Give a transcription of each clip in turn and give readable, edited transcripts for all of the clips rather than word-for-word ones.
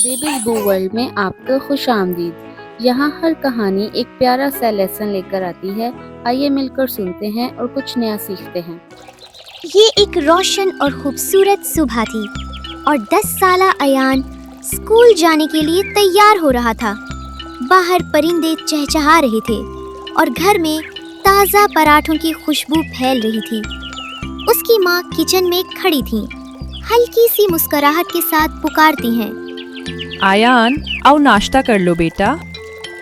Babies बू world में आपका खुश आमदीद। यहाँ हर कहानी एक प्यारा सा लेसन लेकर आती है। आइए मिलकर सुनते हैं और कुछ नया सीखते हैं। ये एक रोशन और खूबसूरत सुबह थी और 10 साला अयान स्कूल जाने के लिए तैयार हो रहा था। बाहर परिंदे चहचहा रहे थे और घर में ताज़ा पराठों की खुशबू फैल रही थी। उसकी माँ किचन में खड़ी थी, हल्की सी मुस्कुराहट के साथ पुकारती हैं, आयान आओ नाश्ता कर लो बेटा।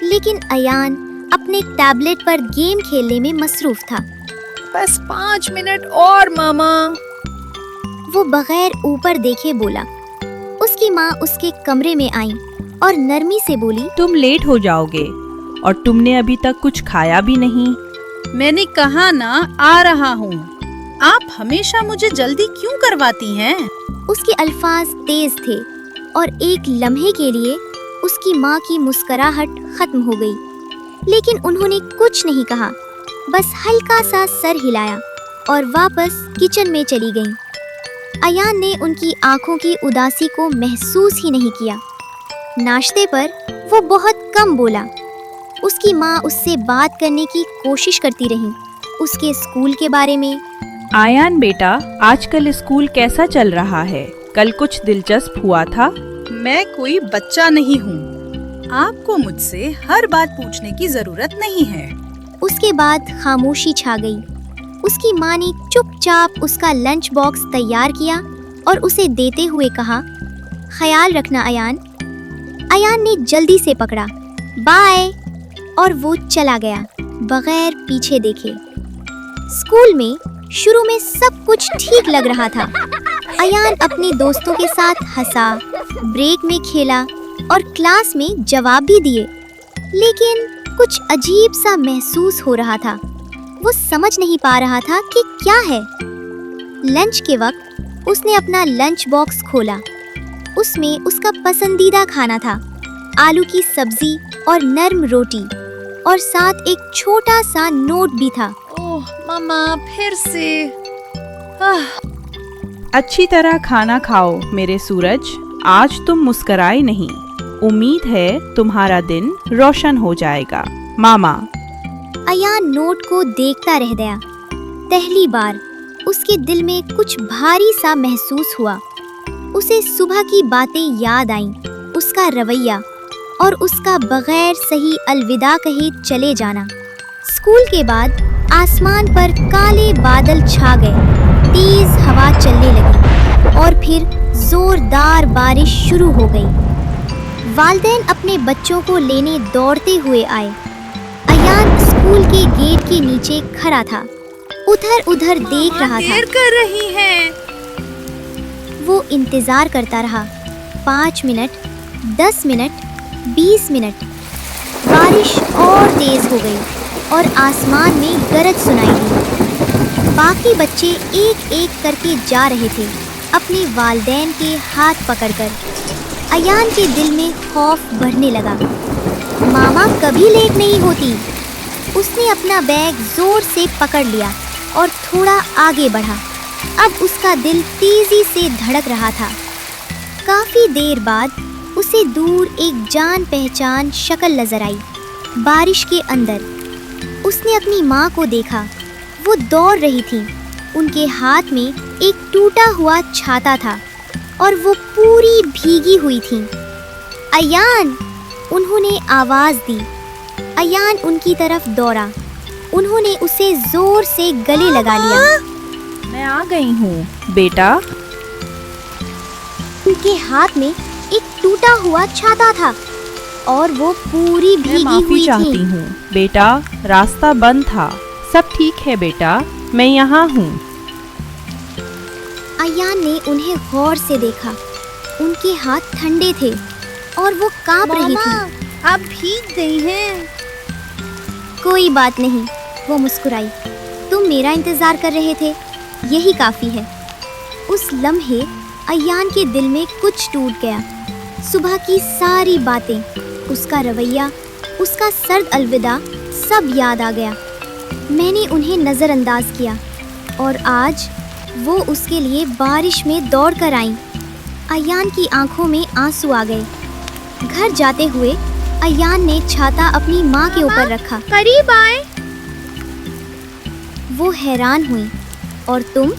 लेकिन अयान अपने टैबलेट पर गेम खेलने में मसरूफ था। बस 5 मिनट और मामा। वो बगैर ऊपर देखे बोला। उसकी माँ उसके कमरे में आई और नरमी से बोली, तुम लेट हो जाओगे और तुमने अभी तक कुछ खाया भी नहीं। मैंने कहा ना आ रहा हूँ। आप हमेशा मुझे जल्दी क्यों करवाती हैं? उसके अल्फाज तेज थे और एक लम्हे के लिए उसकी माँ की मुस्कुराहट खत्म हो गई। लेकिन उन्होंने कुछ नहीं कहा, बस हल्का सा सर हिलाया और वापस किचन में चली गईं। अयान ने उनकी आंखों की उदासी को महसूस ही नहीं किया। नाश्ते पर वो बहुत कम बोला। उसकी माँ उससे बात करने की कोशिश करती रही, उसके स्कूल के बारे में। आयान बेटा, आजकल स्कूल कैसा चल रहा है? कल कुछ दिलचस्प हुआ था? मैं कोई बच्चा नहीं हूँ। आपको मुझसे हर बात पूछने की जरूरत नहीं है। उसके बाद खामोशी छा गई। उसकी माँ ने चुपचाप उसका लंच बॉक्स तैयार किया और उसे देते हुए कहा, ख्याल रखना अयान। अयान ने जल्दी से पकड़ा, बाय, और वो चला गया बगैर पीछे देखे। स्कूल में शुरू में सब कुछ ठीक लग रहा था। अयान अपने दोस्तों के साथ हंसा, ब्रेक में खेला और क्लास में जवाब भी दिए। लेकिन कुछ अजीब सा महसूस हो रहा था। वो समझ नहीं पा रहा था कि क्या है। लंच के वक्त उसने अपना लंच बॉक्स खोला। उसमें उसका पसंदीदा खाना था, आलू की सब्जी और नर्म रोटी, और साथ एक छोटा सा नोट भी था। ओह मामा, फिर से। अच्छी तरह खाना खाओ मेरे सूरज, आज तुम मुस्कुराए नहीं। उम्मीद है तुम्हारा दिन रोशन हो जाएगा, मामा। अयान नोट को देखता रह गया। पहली बार उसके दिल में कुछ भारी सा महसूस हुआ। उसे सुबह की बातें याद आईं, उसका रवैया और उसका बगैर सही अलविदा कहे चले जाना। स्कूल के बाद आसमान पर काले बादल छा गए, तेज हवा चलने लगी और फिर जोरदार बारिश शुरू हो गई। वालिदैन अपने बच्चों को लेने दौड़ते हुए आए। अयान स्कूल के गेट के नीचे खड़ा था, उधर देख रहा था। देर कर रही हैं। वो इंतजार करता रहा। 5 मिनट, 10 मिनट, 20 मिनट। बारिश और तेज हो गई और आसमान में गरज सुनाई दी। बाकी बच्चे एक एक करके जा रहे थे, अपने वालिदैन के हाथ पकड़कर। अयान के दिल में खौफ बढ़ने लगा। मामा कभी लेट नहीं होती। उसने अपना बैग जोर से पकड़ लिया और थोड़ा आगे बढ़ा। अब उसका दिल तेजी से धड़क रहा था। काफी देर बाद उसे दूर एक जान पहचान शक्ल नजर आई, बारिश के अंदर। उसने अपनी माँ को देखा। वो दौड़ रही थी। उनके हाथ में एक टूटा हुआ छाता था और वो पूरी भीगी हुई थी। अयान, उन्होंने आवाज दी। अयान उनकी तरफ दौड़ा। उन्होंने उसे जोर से गले लगा लिया। मैं आ गई हूँ बेटा। उनके हाथ में एक टूटा हुआ छाता था और वो पूरी मैं भीगी माफी हुई चाहती थी। हूँ बेटा, रास्ता बंद था। सब ठीक है बेटा, मैं यहाँ हूँ। अयान ने उन्हें गौर से देखा। उनके हाथ ठंडे थे और वो कांप रही थी। आप भीग गई हैं। कोई बात नहीं, वो मुस्कुराई। तुम मेरा इंतजार कर रहे थे, यही काफी है। उस लम्हे अयान के दिल में कुछ टूट गया। सुबह की सारी बातें, उसका रवैया, उसका सर्द अलविदा, सब याद आ गया। मैंने उन्हें नज़रअंदाज किया और आज वो उसके लिए बारिश में दौड़ कर आईं। अयान की आंखों में आंसू आ गए। घर जाते हुए अयान ने छाता अपनी माँ के ऊपर रखा। करीब आए। वो हैरान हुई। और तुम?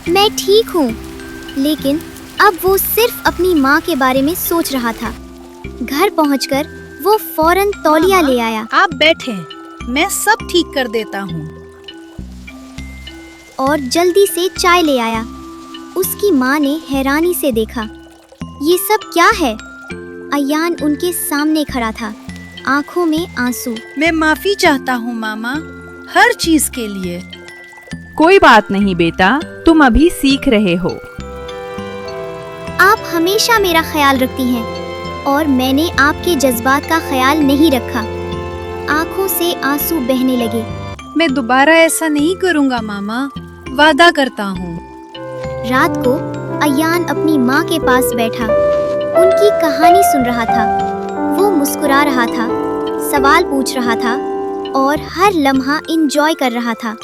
मैं ठीक हूँ। लेकिन अब वो सिर्फ अपनी माँ के बारे में सोच रहा था। घर पहुंचकर वो फौरन तौलिया ले आया आप बैठें, मैं सब ठीक कर देता हूँ। और जल्दी से चाय ले आया। उसकी माँ ने हैरानी से देखा। ये सब क्या है? अयान उनके सामने खड़ा था, आंखों में आंसू। मैं माफी चाहता हूँ मामा, हर चीज के लिए। कोई बात नहीं बेटा, तुम अभी सीख रहे हो। आप हमेशा मेरा ख्याल रखती हैं और मैंने आपके जज्बात का ख्याल नहीं रखा। आंखों से आंसू बहने लगे। मैं दोबारा ऐसा नहीं करूँगा मामा, वादा करता हूँ। रात को अयान अपनी माँ के पास बैठा, उनकी कहानी सुन रहा था। वो मुस्कुरा रहा था, सवाल पूछ रहा था और हर लम्हा एंजॉय कर रहा था।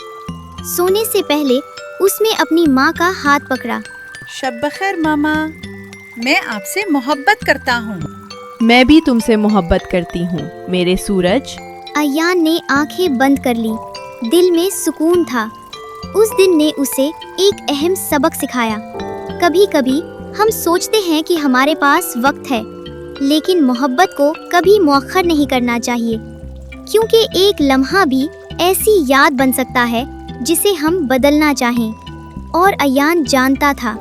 सोने से पहले उसने अपनी माँ का हाथ पकड़ा। शब बखैर मामा, मैं आपसे मोहब्बत करता हूँ। मैं भी तुमसे मोहब्बत करती हूँ मेरे सूरज। अयान ने आंखें बंद कर ली। दिल में सुकून था। उस दिन ने उसे एक अहम सबक सिखाया। कभी कभी हम सोचते हैं कि हमारे पास वक्त है, लेकिन मोहब्बत को कभी मौखर नहीं करना चाहिए, क्योंकि एक लम्हा भी ऐसी याद बन सकता है जिसे हम बदलना चाहें। और अयान जानता था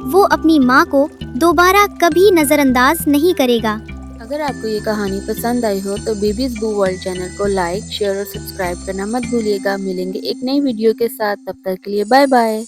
वो अपनी माँ को दोबारा कभी नज़रअंदाज नहीं करेगा। अगर आपको ये कहानी पसंद आई हो तो बेबीज बू वर्ल्ड चैनल को लाइक, शेयर और सब्सक्राइब करना मत भूलिएगा। मिलेंगे एक नई वीडियो के साथ, तब तक के लिए बाय बाय।